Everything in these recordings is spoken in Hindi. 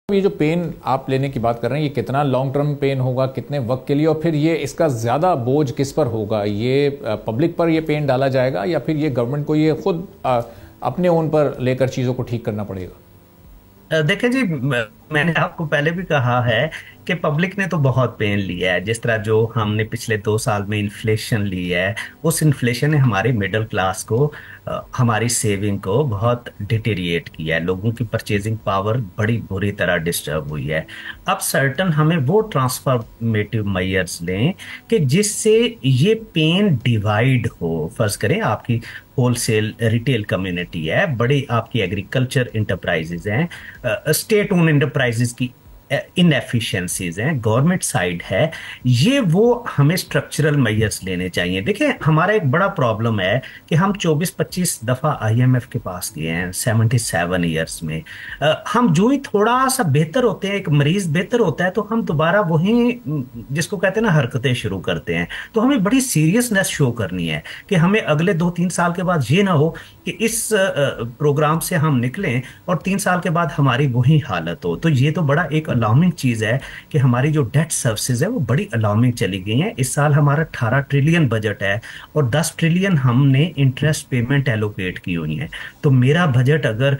ये जो पेन आप लेने की बात कर रहे हैं, ये कितना लॉन्ग टर्म पेन होगा, कितने वक्त के लिए, और फिर ये इसका ज़्यादा बोझ किस पर होगा? ये पब्लिक पर ये पेन डाला जाएगा या फिर ये गवर्नमेंट को ये खुद अपने ओन पर लेकर चीज़ों को ठीक करना पड़ेगा? देखें जी, मैंने आपको पहले भी कहा है कि पब्लिक ने तो बहुत पेन लिया है। जिस तरह जो हमने पिछले 2 साल में इन्फ्लेशन ली है, उस इन्फ्लेशन ने हमारी मिडिल क्लास को, हमारी सेविंग को बहुत डिटेरिएट किया है। लोगों की परचेजिंग पावर बड़ी बुरी तरह डिस्टर्ब हुई है। अब सर्टन हमें वो ट्रांसफॉर्मेटिव मेजर्स लें कि जिससे ये पेन डिवाइड हो। फर्ज करें आपकी होलसेल रिटेल कम्युनिटी है, बड़ी आपकी एग्रीकल्चर इंटरप्राइजेज हैं, स्टेट ओन इंटरप्राइजेज की इनएफिशिएंसीज हैं, गवर्नमेंट साइड है। ये वो हमें स्ट्रक्चरल मेजर्स लेने चाहिए। देखिए, हमारा एक बड़ा प्रॉब्लम है कि हम 24-25 दफा आईएमएफ के पास गए हैं 77 ईयर्स में। हम जो ही थोड़ा सा बेहतर होते हैं, एक मरीज बेहतर होता है, तो हम दोबारा वही जिसको कहते हैं ना हरकतें शुरू करते हैं। तो हमें बड़ी सीरियसनेस शो करनी है कि हमें अगले 2-3 साल के बाद ये ना हो कि इस प्रोग्राम से हम निकलें और 3 साल के बाद हमारी वही हालत हो। तो ये तो बड़ा एक अलार्मिंग चीज है कि हमारी जो डेट सर्विसेज है वो बड़ी अलार्मिंग चली गई हैं। इस साल हमारा 18 ट्रिलियन बजट है और 10 ट्रिलियन हमने इंटरेस्ट पेमेंट एलोकेट की हुई है। तो मेरा बजट अगर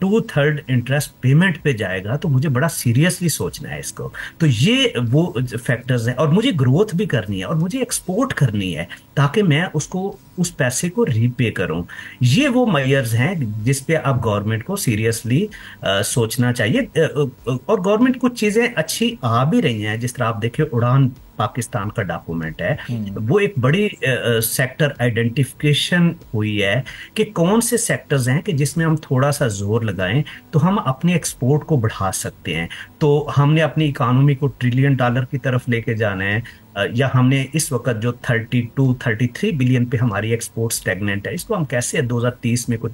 2/3 इंटरेस्ट पेमेंट पे जाएगा तो मुझे बड़ा सीरियसली सोचना है इसको। तो ये वो फैक्टर्स हैं, और मुझे ग्रोथ भी करनी है और मुझे एक्सपोर्ट करनी है ताकि मैं उसको उस पैसे को रीपे करूं। ये वो मेजर्स हैं जिस पे आप गवर्नमेंट को सीरियसली सोचना चाहिए। और गवर्नमेंट कुछ चीजें अच्छी आ भी रही हैं। जिस तरह आप देखिए, उड़ान पाकिस्तान का डॉक्यूमेंट है, वो एक बड़ी सेक्टर आइडेंटिफिकेशन हुई है कि कौन से सेक्टर्स हैं कि जिसमें हम थोड़ा सा जोर लगाएं तो हम अपने एक्सपोर्ट को बढ़ा सकते हैं। तो हमने अपनी इकोनॉमी को $1 ट्रिलियन की तरफ लेके जाना है, या हमने इस वक्त जो 32-33 बिलियन पे हमारी एक्सपोर्ट स्टेगनेंट है, इसको हम कैसे 2030 में कुछ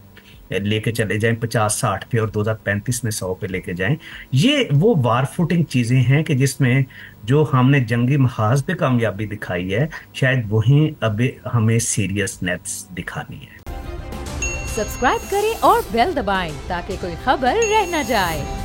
लेके चले जाएं 50-60 पे, और 2035 में 100 पे लेके जाएं। ये वो वार फुटिंग चीजें हैं कि जिसमें जो हमने जंगी महाज पे कामयाबी दिखाई है, शायद वहीं अभी हमें सीरियसनेस दिखानी है। सब्सक्राइब करें और बेल दबाएं ताकि कोई खबर रह न जाए।